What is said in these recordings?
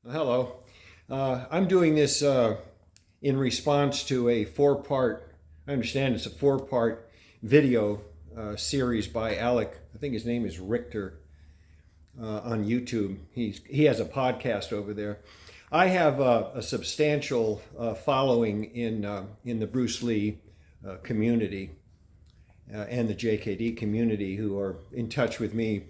Hello. I'm doing this in response to a four-part, I understand it's a four-part video series by Alec. I think his name is Richter on YouTube. He has a podcast over there. I have a substantial following in the Bruce Lee community and the JKD community who are in touch with me,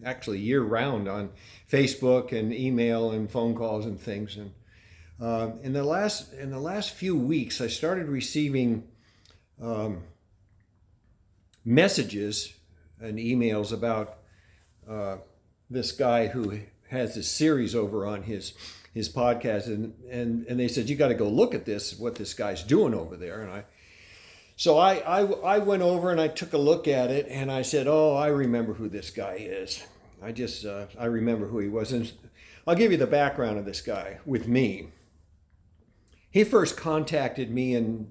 actually year round on Facebook and email and phone calls and things. And in the last few weeks, I started receiving messages and emails about this guy who has this series over on his podcast, and they said, you got to go look at this, what this guy's doing over there. And I went over and I took a look at it, and I said, oh, I remember who this guy is. I remember who he was. And I'll give you the background of this guy with me. He first contacted me in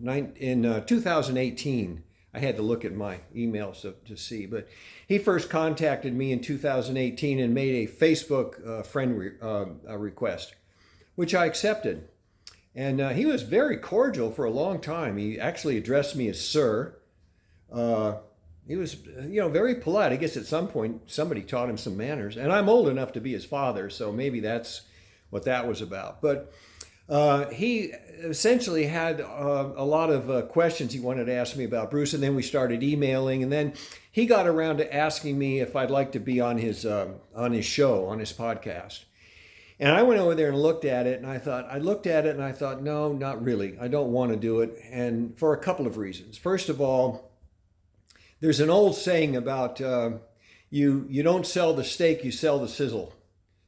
2018. I had to look at my emails to see, but he first contacted me in 2018 and made a Facebook friend request, which I accepted. And he was very cordial for a long time. He actually addressed me as sir. He was, very polite. I guess at some point somebody taught him some manners. And I'm old enough to be his father, so maybe that's what that was about. But he essentially had a lot of questions he wanted to ask me about Bruce, and then we started emailing. And then he got around to asking me if I'd like to be on his show, on his podcast. And I went over there and looked at it, and I thought, no, not really. I don't want to do it, and for a couple of reasons. First of all, there's an old saying about you don't sell the steak, you sell the sizzle.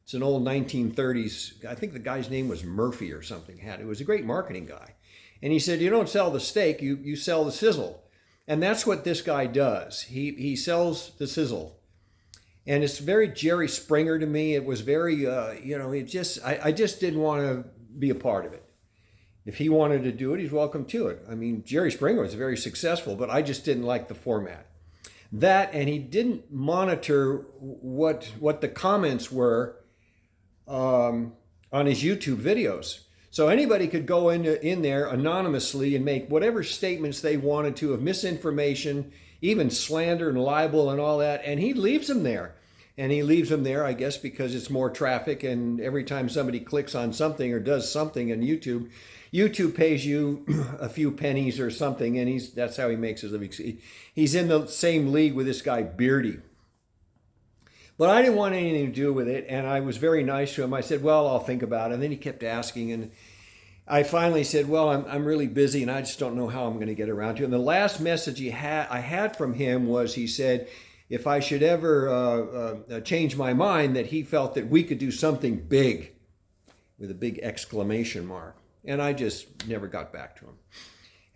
It's an old 1930s, I think the guy's name was Murphy or something. It was a great marketing guy. And he said, you don't sell the steak, you sell the sizzle. And that's what this guy does. He sells the sizzle. And it's very Jerry Springer to me. It was very, I just didn't want to be a part of it. If he wanted to do it, he's welcome to it. I mean, Jerry Springer was very successful, but I just didn't like the format. That, and he didn't monitor what the comments were on his YouTube videos. So anybody could go in there anonymously and make whatever statements they wanted to of misinformation, even slander and libel and all that, and he leaves them there. And he leaves them there, I guess, because it's more traffic, and every time somebody clicks on something or does something on YouTube pays you a few pennies or something, and that's how he makes his living. He's in the same league with this guy Beardy. But I didn't want anything to do with it, and I was very nice to him. I said, well, I'll think about it. And then he kept asking, and I finally said, well, I'm really busy, and I just don't know how I'm going to get around to it. And the last message I had from him was, he said, if I should ever change my mind, that he felt that we could do something big, with a big exclamation mark. And I just never got back to him.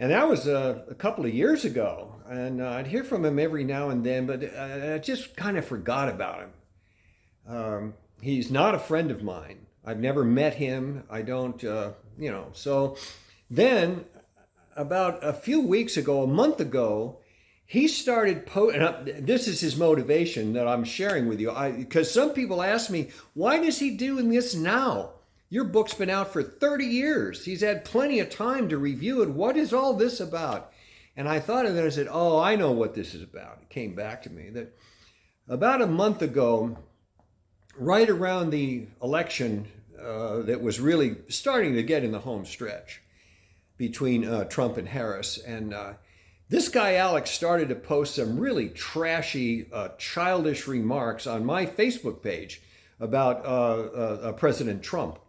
And that was a couple of years ago. And I'd hear from him every now and then, but I just kind of forgot about him. He's not a friend of mine. I've never met him. I don't, So then about a few weeks ago, a month ago, he started this is his motivation that I'm sharing with you. Because some people ask me, why is he doing this now? Your book's been out for 30 years. He's had plenty of time to review it. What is all this about? And I thought of it and I said, oh, I know what this is about. It came back to me that about a month ago, right around the election that was really starting to get in the home stretch between Trump and Harris, and this guy Alex started to post some really trashy, childish remarks on my Facebook page about President Trump.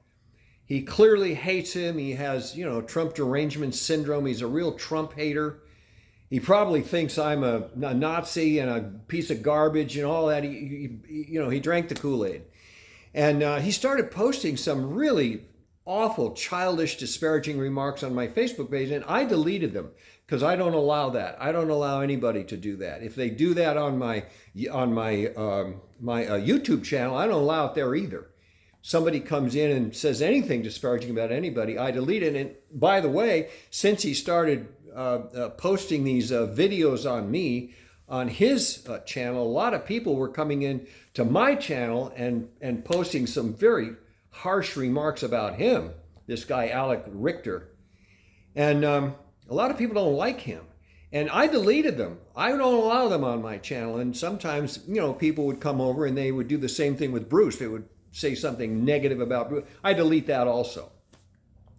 He clearly hates him. He has, Trump derangement syndrome. He's a real Trump hater. He probably thinks I'm a Nazi and a piece of garbage and all that. He drank the Kool-Aid. And he started posting some really awful, childish, disparaging remarks on my Facebook page, and I deleted them because I don't allow that. I don't allow anybody to do that. If they do that on my YouTube channel, I don't allow it there either. Somebody comes in and says anything disparaging about anybody, I delete it. And by the way, since he started posting these videos on me on his channel, a lot of people were coming in to my channel and posting some very harsh remarks about him, this guy, Alec Richter. And a lot of people don't like him. And I deleted them. I don't allow them on my channel. And sometimes, people would come over and they would do the same thing with Bruce. They would say something negative about Bruce. I delete that also.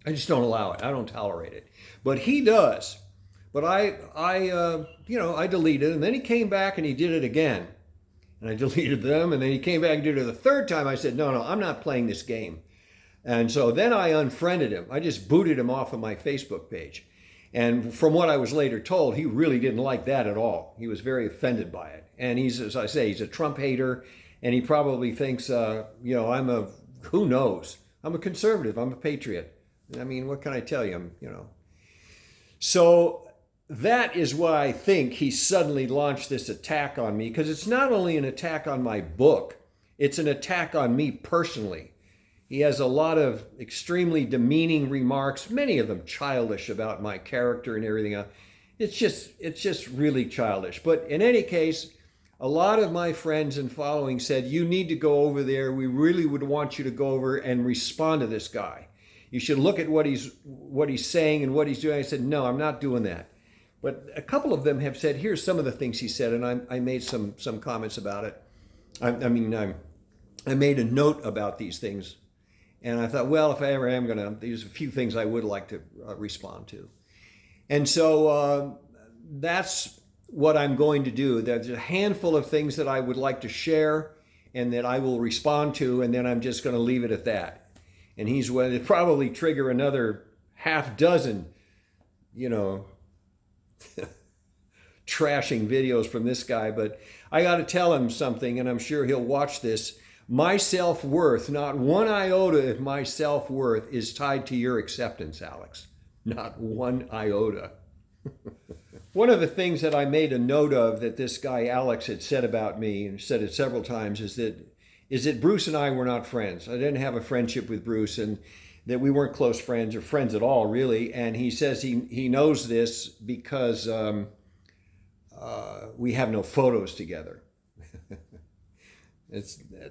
I just don't allow it. I don't tolerate it. But he does. But I deleted it. And then he came back and he did it again. And I deleted them. And then he came back and did it the third time. I said, no, I'm not playing this game. And so then I unfriended him. I just booted him off of my Facebook page. And from what I was later told, he really didn't like that at all. He was very offended by it. And he's, as I say, he's a Trump hater. And he probably thinks, who knows? I'm a conservative. I'm a patriot. I mean, what can I tell you? So that is why I think he suddenly launched this attack on me, because it's not only an attack on my book, it's an attack on me personally. He has a lot of extremely demeaning remarks, many of them childish about my character and everything else. It's just really childish. But in any case, a lot of my friends and following said, you need to go over there. We really would want you to go over and respond to this guy. You should look at what he's saying and what he's doing. I said, no, I'm not doing that. But a couple of them have said, here's some of the things he said, and I made some comments about it. I made a note about these things. And I thought, well, if I ever am there's a few things I would like to respond to. And so that's what I'm going to do. There's a handful of things that I would like to share and that I will respond to, and then I'm just going to leave it at that. And he's going to probably trigger another half dozen, trashing videos from this guy. But I got to tell him something, and I'm sure he'll watch this. My self-worth, not one iota of my self-worth is tied to your acceptance, Alex. Not one iota. One of the things that I made a note of that this guy Alex had said about me, and said it several times, is that Bruce and I were not friends. I didn't have a friendship with Bruce, and that we weren't close friends or friends at all, really. And he says he knows this because we have no photos together.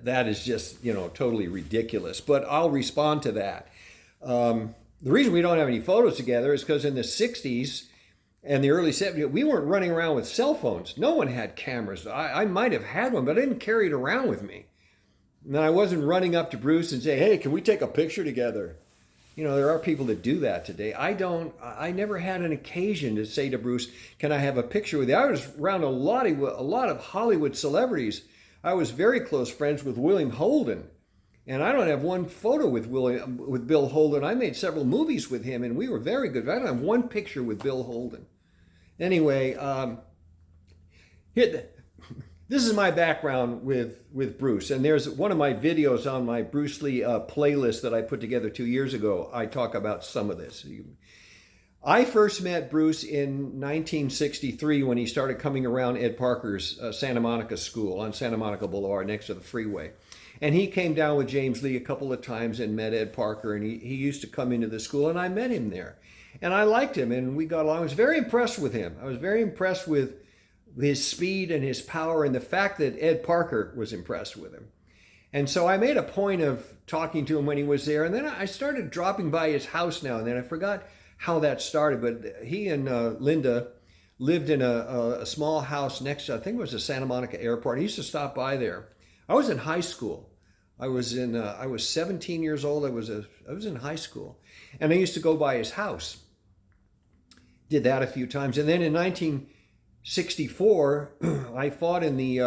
That is just, totally ridiculous. But I'll respond to that. The reason we don't have any photos together is because in the 60s and the early 70s, we weren't running around with cell phones. No one had cameras. I might have had one, but I didn't carry it around with me. And I wasn't running up to Bruce and say, hey, can we take a picture together? There are people that do that today. I never had an occasion to say to Bruce, can I have a picture with you? I was around a lot of Hollywood celebrities. I was very close friends with William Holden, and I don't have one photo with Bill Holden. I made several movies with him, and we were very good. I don't have one picture with Bill Holden. Anyway, this is my background with Bruce, and there's one of my videos on my Bruce Lee playlist that I put together 2 years ago. I talk about some of this. I first met Bruce in 1963 when he started coming around Ed Parker's Santa Monica School on Santa Monica Boulevard next to the freeway. And he came down with James Lee a couple of times and met Ed Parker, and he used to come into the school, and I met him there. And I liked him, and we got along. I was very impressed with him. I was very impressed with his speed and his power, and the fact that Ed Parker was impressed with him. And so I made a point of talking to him when he was there, and then I started dropping by his house now and then. I forgot how that started, but he and Linda lived in a small house next to, I think it was the Santa Monica Airport. He used to stop by there. I was in high school. I was 17 years old. I was in high school, and I used to go by his house. Did that a few times, and then in 1964, I fought in the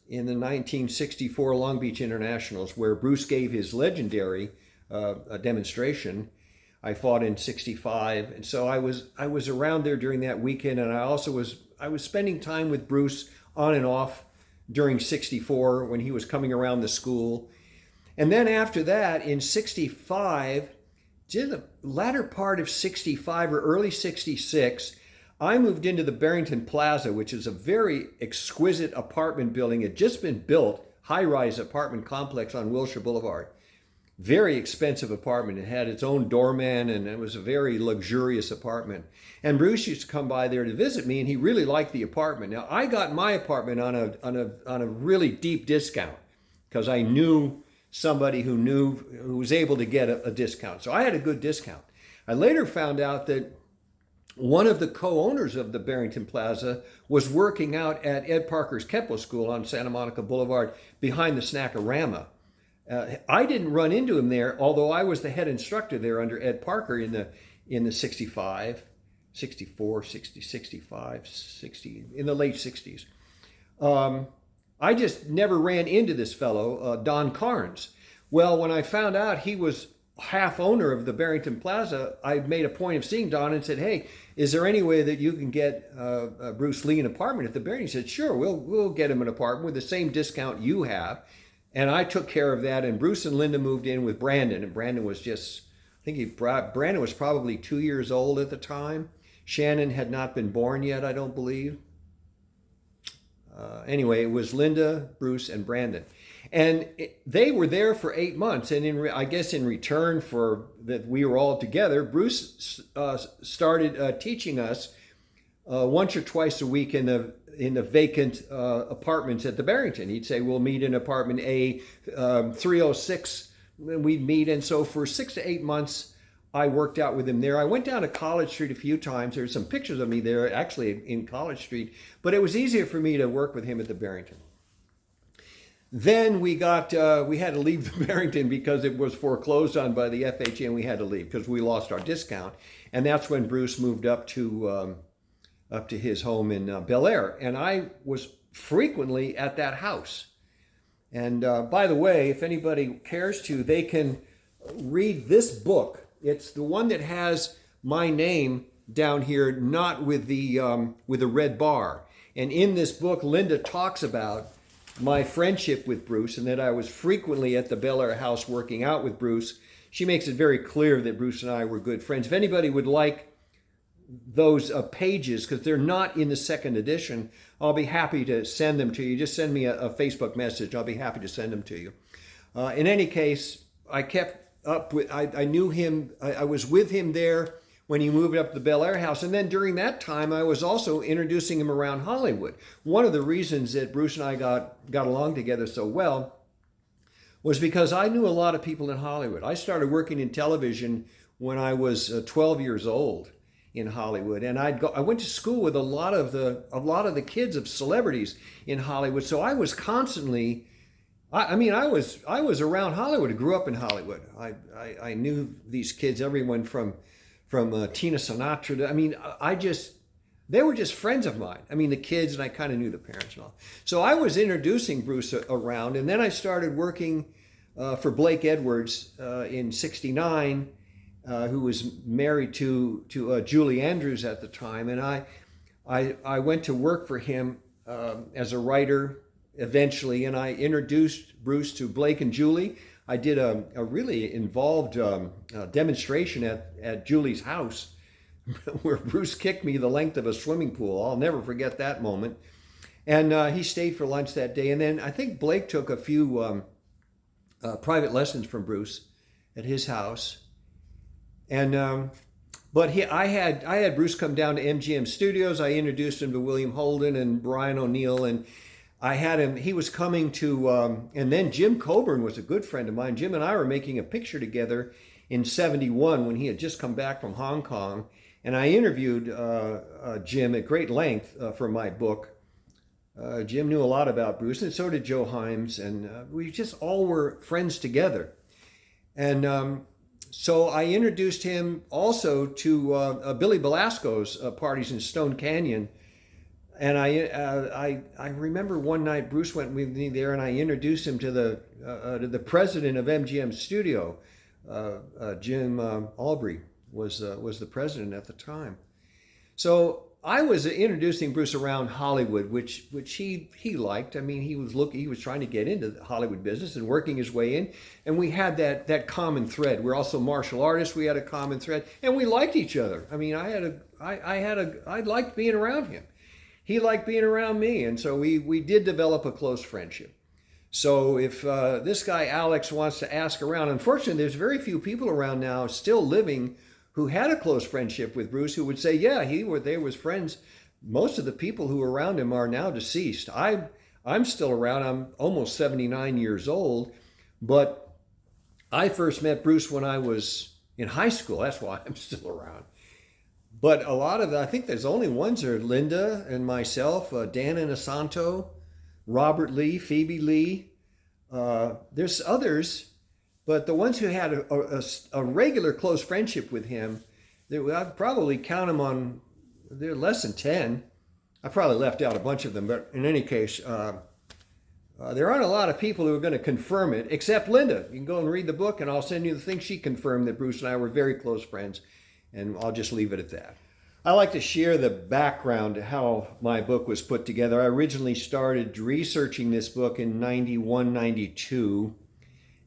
1964 Long Beach Internationals, where Bruce gave his legendary demonstration. I fought in 65, and so I was around there during that weekend, and I was spending time with Bruce on and off during 64 when he was coming around the school. And then after that, in 65, the latter part of 65 or early 66, I moved into the Barrington Plaza, which is a very exquisite apartment building. It had just been built, high-rise apartment complex on Wilshire Boulevard. Very expensive apartment. It had its own doorman, and it was a very luxurious apartment. And Bruce used to come by there to visit me, and he really liked the apartment. Now, I got my apartment on a really deep discount because I knew somebody who was able to get a discount. So I had a good discount. I later found out that one of the co-owners of the Barrington Plaza was working out at Ed Parker's Kepler School on Santa Monica Boulevard behind the Snackorama. I didn't run into him there, although I was the head instructor there under Ed Parker in the 65, 64, 60, 65, 60, in the late 60s. I just never ran into this fellow, Don Carnes. Well, when I found out he was half owner of the Barrington Plaza, I made a point of seeing Don and said, "Hey, is there any way that you can get Bruce Lee an apartment at the Barrington?" He said, "Sure, we'll get him an apartment with the same discount you have." And I took care of that, and Bruce and Linda moved in with Brandon, and Brandon was Brandon was probably 2 years old at the time. Shannon had not been born yet, I don't believe. Anyway, it was Linda, Bruce, and Brandon. And they were there for 8 months. And I guess in return for that we were all together, Bruce started teaching us once or twice a week in the vacant apartments at the Barrington. He'd say, we'll meet in apartment A 306. And we'd meet. And so for 6 to 8 months, I worked out with him there. I went down to College Street a few times. There's some pictures of me there, actually, in College Street. But it was easier for me to work with him at the Barrington. Then we had to leave the Barrington because it was foreclosed on by the FHA, and we had to leave because we lost our discount. And that's when Bruce moved up to his home in Bel Air. And I was frequently at that house. And by the way, if anybody cares to, they can read this book. It's the one that has my name down here, not with the red bar. And in this book, Linda talks about my friendship with Bruce and that I was frequently at the Bel Air house working out with Bruce. She makes it very clear that Bruce and I were good friends. If anybody would like those pages, because they're not in the second edition, I'll be happy to send them to you. Just send me a Facebook message. I'll be happy to send them to you. In any case, I kept up with, I knew him, I was with him there when he moved up to the Bel Air house. And then during that time, I was also introducing him around Hollywood. One of the reasons that Bruce and I got along together so well was because I knew a lot of people in Hollywood. I started working in television when I was 12 years old in Hollywood. And I went to school with a lot of the kids of celebrities in Hollywood. So I was constantly, I was around Hollywood. I grew up in Hollywood. I knew these kids, everyone from Tina Sinatra. They were just friends of mine. The kids, and I kind of knew the parents and all. So I was introducing Bruce around, and then I started working for Blake Edwards in '69, who was married to Julie Andrews at the time, and I went to work for him as a writer eventually, and I introduced Bruce to Blake and Julie. I did a really involved demonstration at Julie's house where Bruce kicked me the length of a swimming pool. I'll never forget that moment. And he stayed for lunch that day. And then I think Blake took a few private lessons from Bruce at his house. And I had Bruce come down to MGM Studios. I introduced him to William Holden and Brian O'Neill, and I had him, he was coming to, and then Jim Coburn was a good friend of mine. Jim and I were making a picture together in '71 when he had just come back from Hong Kong. And I interviewed Jim at great length for my book. Jim knew a lot about Bruce, and so did Joe Himes. And we just all were friends together. And so I introduced him also to Billy Belasco's parties in Stone Canyon. And I remember one night Bruce went with me there, and I introduced him to the president of MGM Studio, Jim Albry was the president at the time. So I was introducing Bruce around Hollywood, which he liked. He was trying to get into the Hollywood business and working his way in, and we had that common thread. We're also martial artists. We had a common thread, and we liked each other. I liked being around him. He liked being around me, and so we did develop a close friendship. So if this guy Alex wants to ask around, unfortunately, there's very few people around now still living who had a close friendship with Bruce who would say, yeah, they was friends. Most of the people who were around him are now deceased. I'm still around. I'm almost 79 years old, But I first met Bruce when I was in high school. That's why I'm still around. But a lot of I think there's only ones are Linda and myself, Dan Inosanto, Robert Lee, Phoebe Lee. There's others, but the ones who had a regular close friendship with him, I'd probably count them on, they're less than 10. I probably left out a bunch of them, but in any case, there aren't a lot of people who are going to confirm it, except Linda. You can go and read the book, and I'll send you the thing she confirmed that Bruce and I were very close friends, and I'll just leave it at that. I like to share the background to how my book was put together. I originally started researching this book in 91, 92,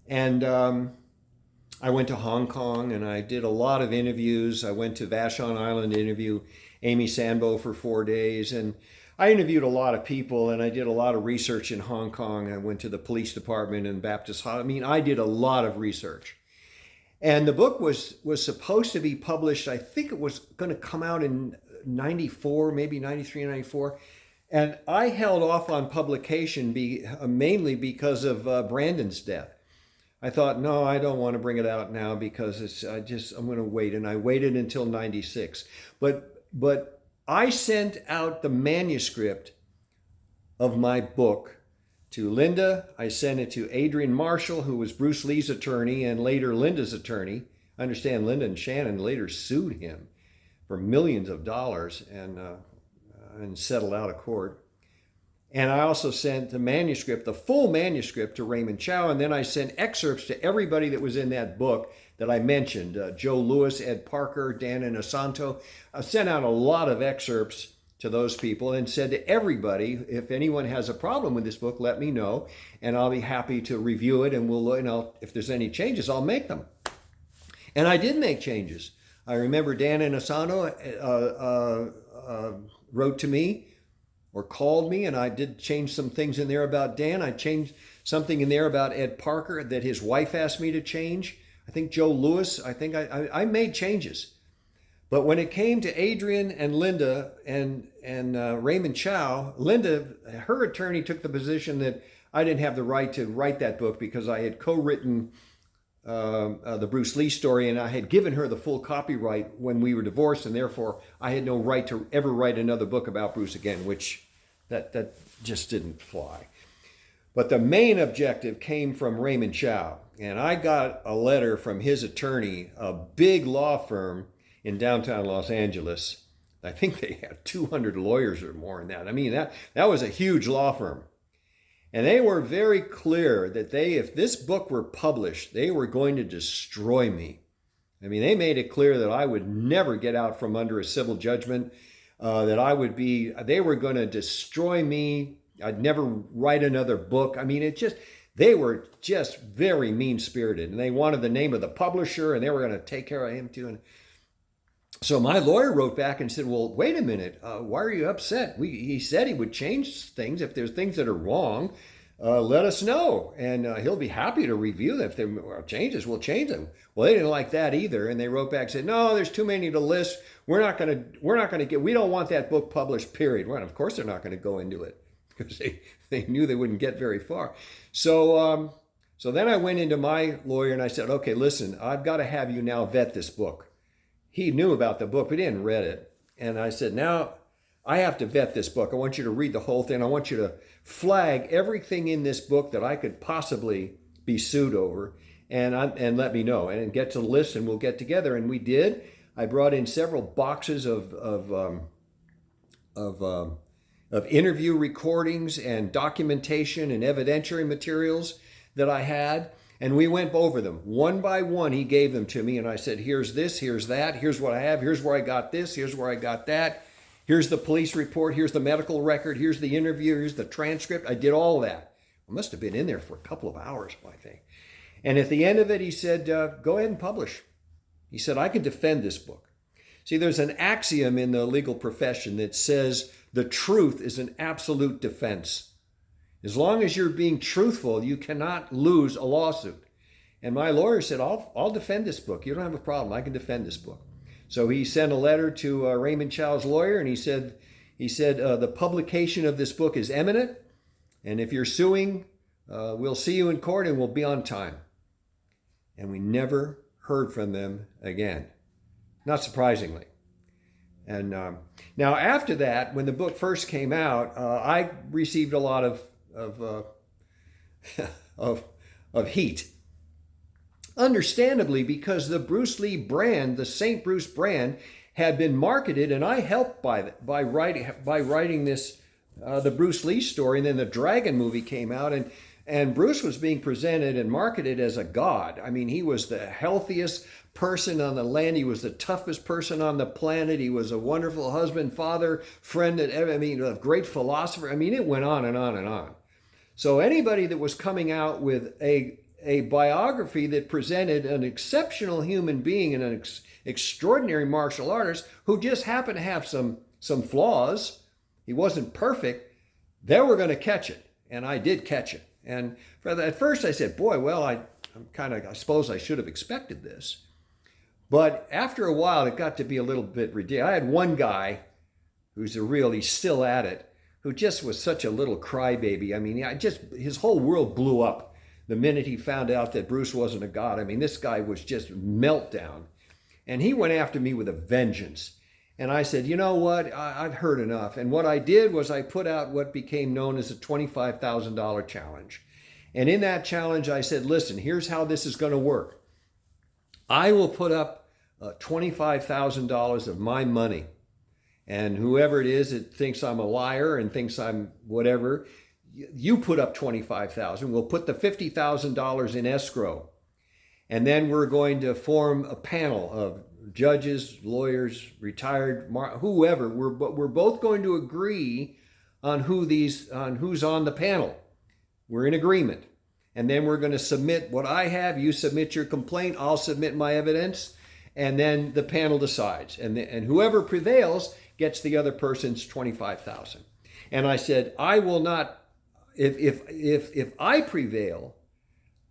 and I went to Hong Kong and I did a lot of interviews. I went to Vashon Island to interview Amy Sanbo for 4 days, and I interviewed a lot of people, and I did a lot of research in Hong Kong. I went to the police department and Baptist Hospital. I mean, I did a lot of research. And the book was supposed to be published, I think it was going to come out in 94, maybe 93, 94. And I held off on publication mainly because of Brandon's death. I thought, no, I don't want to bring it out now because I'm going to wait. And I waited until 96. But I sent out the manuscript of my book to Linda. I sent it to Adrian Marshall, who was Bruce Lee's attorney and later Linda's attorney. I understand Linda and Shannon later sued him for millions of dollars and settled out of court. And I also sent the manuscript, the full manuscript, to Raymond Chow. And then I sent excerpts to everybody that was in that book that I mentioned, Joe Lewis, Ed Parker, Dan Inosanto. I sent out a lot of excerpts to those people and said to everybody, if anyone has a problem with this book, let me know, and I'll be happy to review it, and if there's any changes, I'll make them. And I did make changes. I remember Dan Inosanto wrote to me or called me, and I did change some things in there about Dan. I changed something in there about Ed Parker that his wife asked me to change. I think Joe Lewis, I made changes. But when it came to Adrian and Linda and Raymond Chow, Linda, her attorney took the position that I didn't have the right to write that book because I had co-written the Bruce Lee story, and I had given her the full copyright when we were divorced, and therefore I had no right to ever write another book about Bruce again, which that just didn't fly. But the main objective came from Raymond Chow, and I got a letter from his attorney, a big law firm in downtown Los Angeles. I think they had 200 lawyers or more in that. I mean, that was a huge law firm. And they were very clear that if this book were published, they were going to destroy me. I mean, they made it clear that I would never get out from under a civil judgment, they were going to destroy me. I'd never write another book. I mean, they were just very mean-spirited, and they wanted the name of the publisher, and they were going to take care of him too. And so my lawyer wrote back and said, well, wait a minute, why are you upset? He said he would change things. If there's things that are wrong, let us know. And he'll be happy to review them. If there are changes, we'll change them. Well, they didn't like that either. And they wrote back and said, no, there's too many to list. We don't want that book published, period. Well, of course they're not going to go into it because they knew they wouldn't get very far. So then I went into my lawyer and I said, okay, listen, I've got to have you now vet this book. He knew about the book, but he hadn't read it. And I said, now I have to vet this book. I want you to read the whole thing. I want you to flag everything in this book that I could possibly be sued over and let me know and get to the list, and we'll get together. And we did. I brought in several boxes of interview recordings and documentation and evidentiary materials that I had. And we went over them one by one. He gave them to me, and I said, here's this, here's that, here's what I have, here's where I got this, here's where I got that, here's the police report, here's the medical record, here's the interview, here's the transcript. I did all that. I must have been in there for a couple of hours, I think. And at the end of it, he said, go ahead and publish. He said, I can defend this book. See, there's an axiom in the legal profession that says the truth is an absolute defense. As long as you're being truthful, you cannot lose a lawsuit. And my lawyer said, I'll defend this book. You don't have a problem. I can defend this book. So he sent a letter to Raymond Chow's lawyer, and he said the publication of this book is imminent. And if you're suing We'll see you in court and we'll be on time. And we never heard from them again, not surprisingly. And now after that, when the book first came out, I received a lot of heat. Understandably, because the Bruce Lee brand, the St. Bruce brand, had been marketed, and I helped by writing this, the Bruce Lee story, and then the Dragon movie came out, and Bruce was being presented and marketed as a god. I mean, he was the healthiest person on the land. He was the toughest person on the planet. He was a wonderful husband, father, friend, a great philosopher. I mean, it went on and on and on. So anybody that was coming out with a biography that presented an exceptional human being and an extraordinary martial artist who just happened to have some flaws, he wasn't perfect, they were going to catch it. And I did catch it. And at first I said, boy, well, I suppose I should have expected this. But after a while, it got to be a little bit ridiculous. I had one guy he's still at it, who just was such a little crybaby. I mean, his whole world blew up the minute he found out that Bruce wasn't a god. I mean, this guy was just meltdown. And he went after me with a vengeance. And I said, you know what? I've heard enough. And what I did was I put out what became known as a $25,000 challenge. And in that challenge, I said, listen, here's how this is going to work. I will put up $25,000 of my money. And whoever it is that thinks I'm a liar and thinks I'm whatever, you put up $25,000. We'll put the $50,000 in escrow. And then we're going to form a panel of judges, lawyers, retired, whoever. We're both going to agree on who's on the panel. We're in agreement. And then we're going to submit what I have. You submit your complaint. I'll submit my evidence. And then the panel decides. And whoever prevails gets the other person's $25,000. And I said, I will not, if I prevail,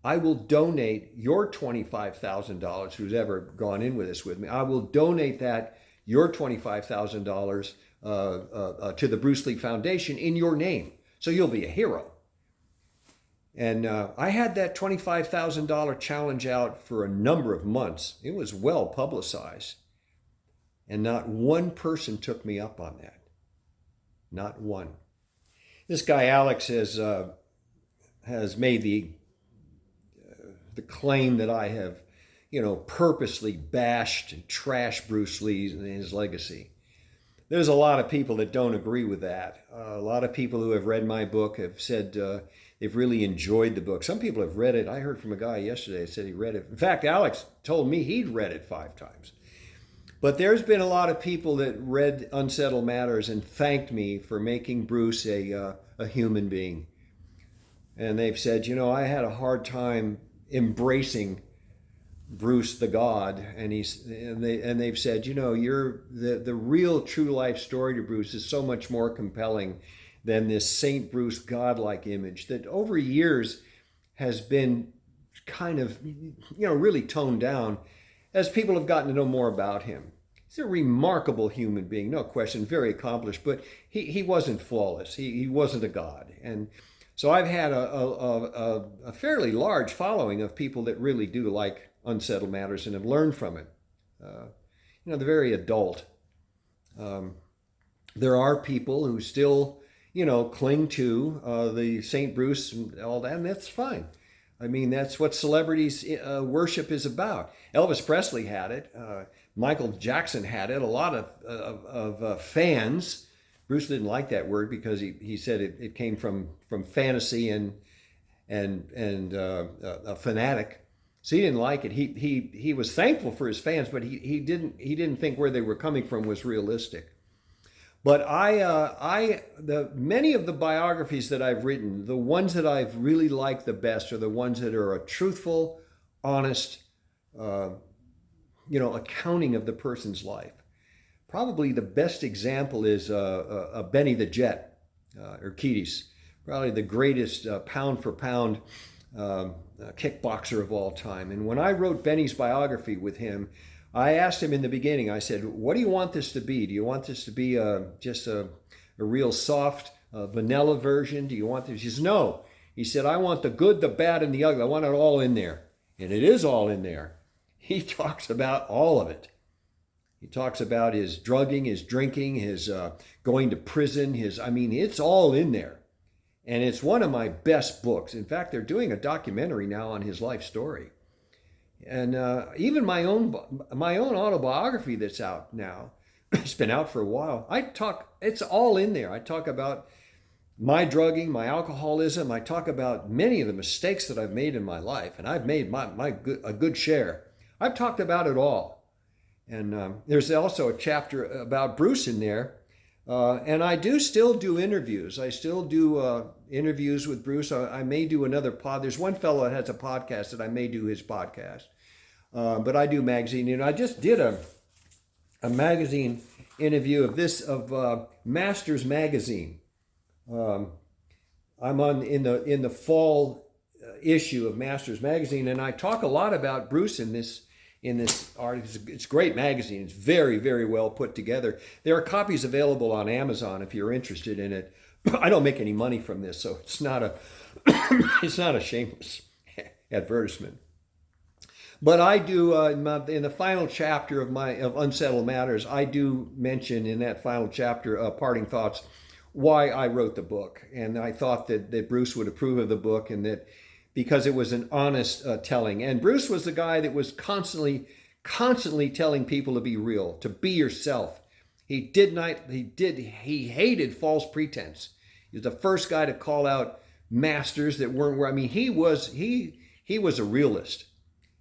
I will donate your $25,000, who's ever gone in with this with me, I will donate your $25,000 to the Bruce Lee Foundation in your name. So you'll be a hero. And I had that $25,000 challenge out for a number of months. It was well publicized. And not one person took me up on that. Not one. This guy Alex has made the claim that I have, purposely bashed and trashed Bruce Lee and his legacy. There's a lot of people that don't agree with that. A lot of people who have read my book have said they've really enjoyed the book. Some people have read it. I heard from a guy yesterday that said he read it. In fact, Alex told me he'd read it 5 times. But there's been a lot of people that read Unsettled Matters and thanked me for making Bruce a human being. And they've said, I had a hard time embracing Bruce the God, and they've said, you're the real true life story to Bruce is so much more compelling than this Saint Bruce godlike image that over years has been kind of really toned down as people have gotten to know more about him. He's a remarkable human being, no question, very accomplished, but he wasn't flawless. He wasn't a god. And so I've had a fairly large following of people that really do like Unsettled Matters and have learned from it. They're very adult. There are people who still, cling to the St. Bruce and all that, and that's fine. I mean, that's what celebrities worship is about. Elvis Presley had it. Michael Jackson had it. A lot of fans. Bruce didn't like that word because he said it came from fantasy and a fanatic. So he didn't like it. He was thankful for his fans, but he didn't think where they were coming from was realistic. But many of the biographies that I've written, the ones that I've really liked the best are the ones that are a truthful, honest, accounting of the person's life. Probably the best example is Benny the Jet, Urquidez, probably the greatest pound for pound kickboxer of all time. And when I wrote Benny's biography with him, I asked him in the beginning, I said, what do you want this to be? Do you want this to be just a real soft vanilla version? Do you want this? He says, no. He said, I want the good, the bad, and the ugly. I want it all in there. And it is all in there. He talks about all of it. He talks about his drugging, his drinking, his going to prison, it's all in there. And it's one of my best books. In fact, they're doing a documentary now on his life story. And even my own autobiography that's out now, it's been out for a while. It's all in there. I talk about my drugging, my alcoholism. I talk about many of the mistakes that I've made in my life, and I've made a good share. I've talked about it all. And there's also a chapter about Bruce in there. And I still do interviews. I still do interviews with Bruce. I may do another pod. There's one fellow that has a podcast that I may do his podcast. But I do magazine. And I just did a magazine interview of Masters Magazine. I'm in the fall issue of Masters Magazine, and I talk a lot about Bruce in this article. It's a great magazine. It's very, very well put together. There are copies available on Amazon if you're interested in it. I don't make any money from this, so it's not a shameless advertisement. But I do in the final chapter of Unsettled Matters, I do mention in that final chapter, parting thoughts, why I wrote the book. And I thought that Bruce would approve of the book, and that because it was an honest telling. And Bruce was the guy that was constantly telling people to be real, to be yourself. He hated false pretense. He was the first guy to call out masters that weren't. He was a realist.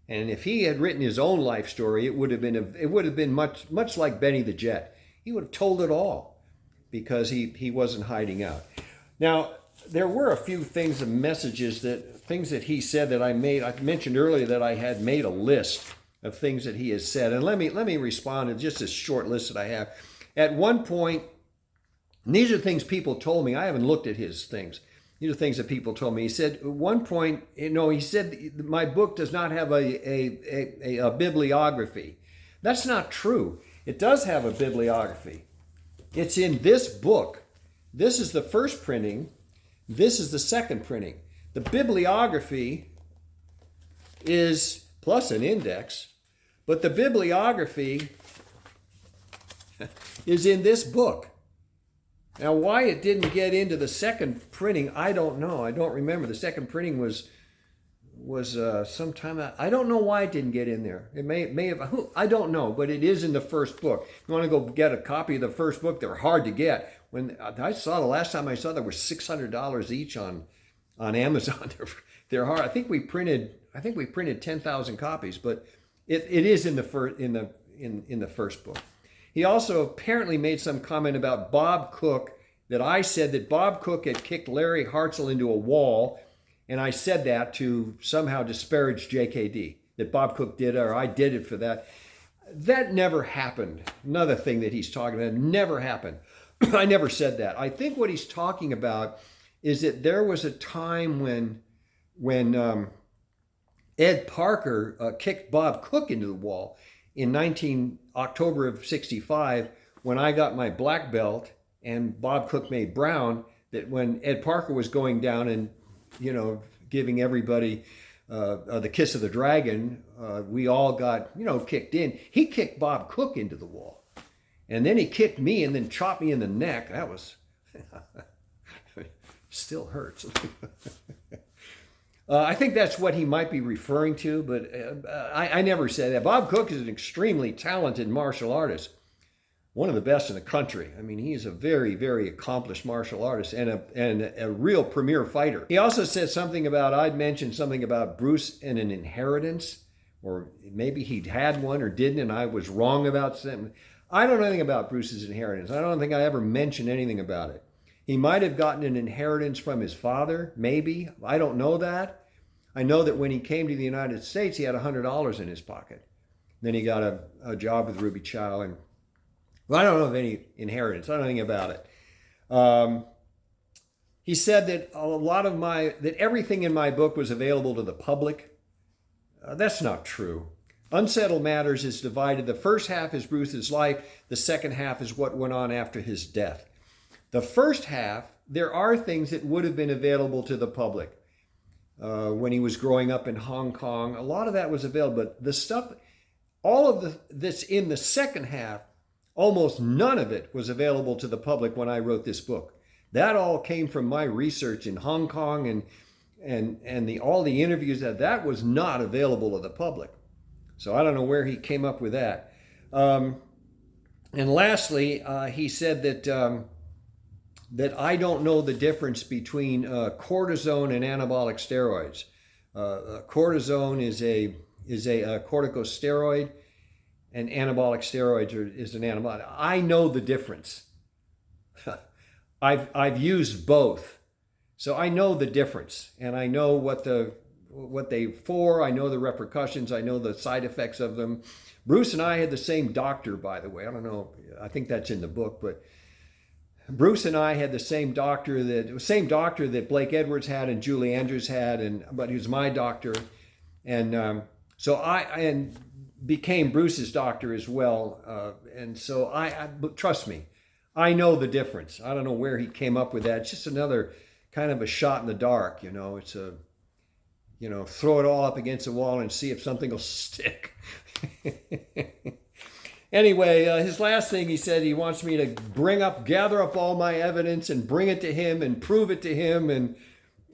And if he had written his own life story, it would have been much like Benny the Jet. He would have told it all, because he wasn't hiding out. Now, there were a few things and messages things that he said that I mentioned earlier that I had made a list of things that he has said. And let me respond to just a short list that I have. At one point, and these are things people told me. I haven't looked at his things. These are things that people told me. He said at one point, he said my book does not have a bibliography. That's not true. It does have a bibliography. It's in this book. This is the first printing. This is the second printing. The bibliography is plus an index, but the bibliography is in this book. Now, why it didn't get into the second printing, I don't know. I don't remember. The second printing was sometime. I don't know why it didn't get in there. It may have. I don't know, but it is in the first book. If you want to go get a copy of the first book, they're hard to get. When I saw the last time I saw, there were $600 each on Amazon. They're hard. I think we printed 10,000 copies, but it is in the first book. He also apparently made some comment about Bob Cook, that I said that Bob Cook had kicked Larry Hartzell into a wall, and I said that to somehow disparage JKD, that Bob Cook did, or I did it for that. That never happened. Another thing that he's talking about, never happened. I never said that. I think what he's talking about is that there was a time when Ed Parker kicked Bob Cook into the wall in October of 65, when I got my black belt and Bob Cook made brown, that when Ed Parker was going down and, giving everybody the kiss of the dragon, we all got, kicked in. He kicked Bob Cook into the wall. And then he kicked me and then chopped me in the neck. That was, still hurts. I think that's what he might be referring to, but I never said that. Bob Cook is an extremely talented martial artist, one of the best in the country. He's a very, very accomplished martial artist and a real premier fighter. He also said something about, I'd mentioned something about Bruce and an inheritance, or maybe he'd had one or didn't, and I was wrong about something. I don't know anything about Bruce's inheritance. I don't think I ever mentioned anything about it. He might have gotten an inheritance from his father, maybe. I don't know that. I know that when he came to the United States, he had $100 in his pocket. Then he got a job with Ruby Chow. And I don't know of any inheritance. I don't know anything about it. He said that that everything in my book was available to the public. That's not true. Unsettled Matters is divided. The first half is Bruce's life. The second half is what went on after his death. The first half, there are things that would have been available to the public. when he was growing up in Hong Kong. A lot of that was available, but the stuff, all of that's in the second half, almost none of it was available to the public when I wrote this book. That all came from my research in Hong Kong and all the interviews that was not available to the public. So I don't know where he came up with that. And lastly, he said that I don't know the difference between cortisone and anabolic steroids. Cortisone is a corticosteroid, and anabolic steroids is an antibiotic. I know the difference. I've used both, so I know the difference, and I know what they for. I know the repercussions. I know the side effects of them. Bruce and I had the same doctor, by the way. I don't know. I think that's in the book, but Bruce and I had the same doctor that Blake Edwards had and Julie Andrews had, but he was my doctor, and so I became Bruce's doctor as well, and so but trust me, I know the difference. I don't know where he came up with that. It's just another kind of a shot in the dark, It's throw it all up against the wall and see if something will stick. Anyway, his last thing, he said he wants me to gather up all my evidence and bring it to him and prove it to him. And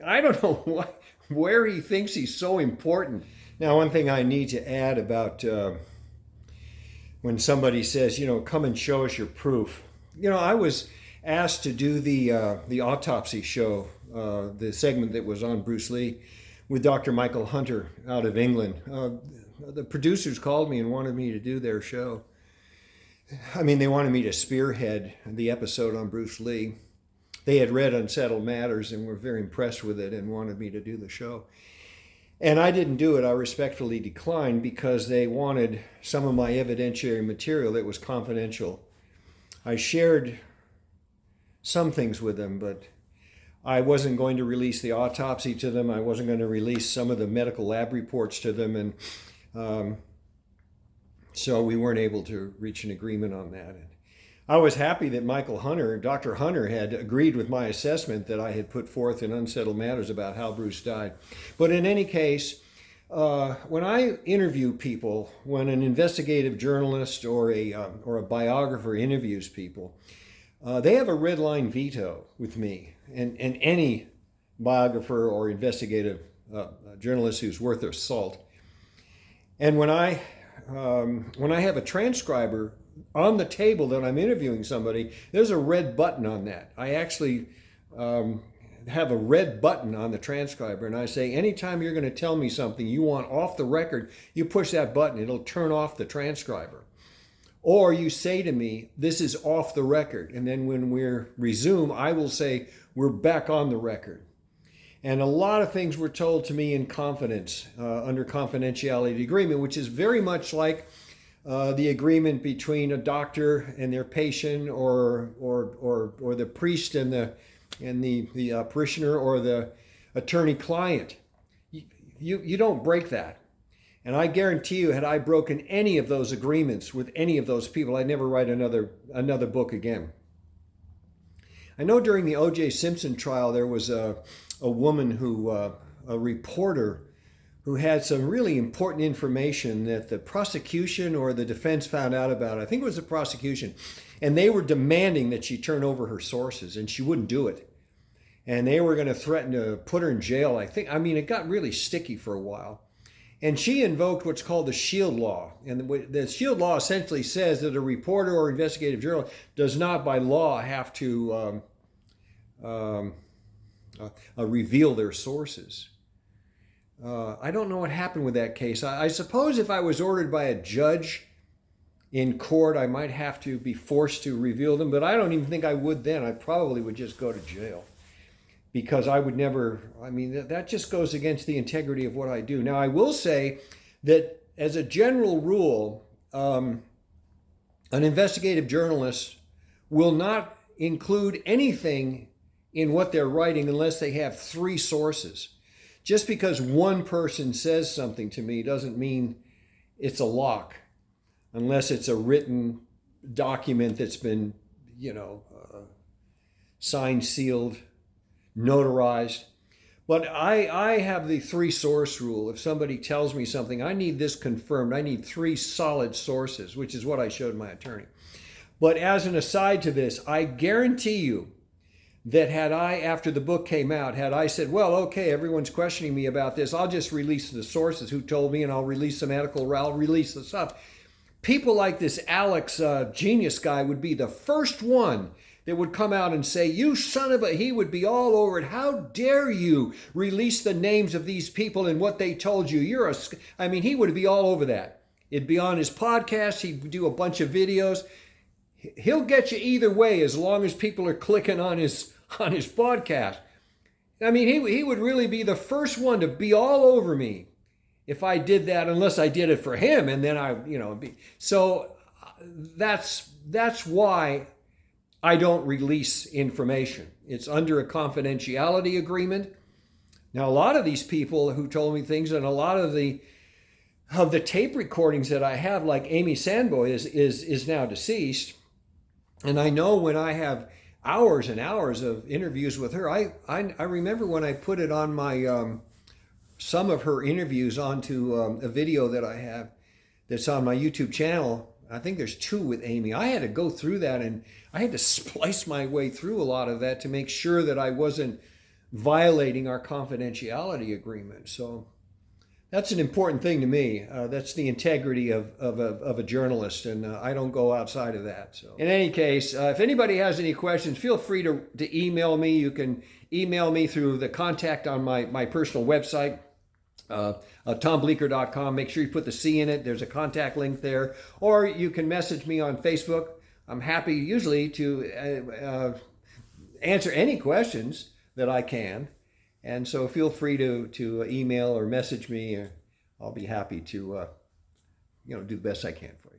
I don't know where he thinks he's so important. Now, one thing I need to add about when somebody says, come and show us your proof. I was asked to do the autopsy show, the segment that was on Bruce Lee with Dr. Michael Hunter out of England. The producers called me and wanted me to do their show. I mean, they wanted me to spearhead the episode on Bruce Lee. They had read Unsettled Matters and were very impressed with it and wanted me to do the show. And I didn't do it. I respectfully declined because they wanted some of my evidentiary material that was confidential. I shared some things with them, but I wasn't going to release the autopsy to them. I wasn't going to release some of the medical lab reports to them. And so we weren't able to reach an agreement on that. And I was happy that Dr. Hunter had agreed with my assessment that I had put forth in Unsettled Matters about how Bruce died. But in any case, when I interview people, when an investigative journalist or a biographer interviews people, they have a red line veto with me and any biographer or investigative journalist who's worth their salt. And when I have a transcriber on the table that I'm interviewing somebody, there's a red button on that. I actually have a red button on the transcriber, and I say, anytime you're going to tell me something you want off the record, you push that button, it'll turn off the transcriber. Or you say to me, this is off the record. And then when we resume, I will say, we're back on the record. And a lot of things were told to me in confidence, under confidentiality agreement, which is very much like the agreement between a doctor and their patient, or the priest and the parishioner, or the attorney-client. You don't break that. And I guarantee you, had I broken any of those agreements with any of those people, I'd never write another book again. I know during the O.J. Simpson trial, there was a woman a reporter who had some really important information that the prosecution or the defense found out about. I think it was the prosecution. And they were demanding that she turn over her sources, and she wouldn't do it. And they were going to threaten to put her in jail. It got really sticky for a while. And she invoked what's called the Shield Law. And the Shield Law essentially says that a reporter or investigative journalist does not by law have to reveal their sources. I don't know what happened with that case. I suppose if I was ordered by a judge in court, I might have to be forced to reveal them, but I don't even think I would then. I probably would just go to jail. Because I would never, that just goes against the integrity of what I do. Now, I will say that as a general rule, an investigative journalist will not include anything in what they're writing unless they have 3 sources. Just because one person says something to me doesn't mean it's a lock, unless it's a written document that's been, signed, sealed, notarized. But I have the three source rule. If somebody tells me something, I need this confirmed. I need three solid sources, which is what I showed my attorney. But as an aside to this, I guarantee you that had I, after the book came out, had I said, well, okay, everyone's questioning me about this, I'll just release the sources who told me and I'll release some article, or I'll release the stuff. People like this Alex genius guy would be the first one that would come out and say, you son of a, he would be all over it. How dare you release the names of these people and what they told you? He would be all over that. It'd be on his podcast. He'd do a bunch of videos. He'll get you either way as long as people are clicking on his podcast. I mean, he would really be the first one to be all over me if I did that, unless I did it for him. And then so that's why I don't release information. It's under a confidentiality agreement. Now, a lot of these people who told me things, and a lot of the tape recordings that I have, like Amy Sandboy is now deceased. And I know when I have hours and hours of interviews with her, I remember when I put it on my, some of her interviews onto a video that I have that's on my YouTube channel. I think there's 2 with Amy. I had to go through that, and I had to splice my way through a lot of that to make sure that I wasn't violating our confidentiality agreement. So that's an important thing to me. That's the integrity of a journalist, and I don't go outside of that. So in any case, if anybody has any questions, feel free to email me. You can email me through the contact on my personal website, tombleecker.com. Make sure you put the C in it. There's a contact link there. Or you can message me on Facebook. I'm happy usually to answer any questions that I can. And so feel free to email or message me. I'll be happy to do the best I can for you.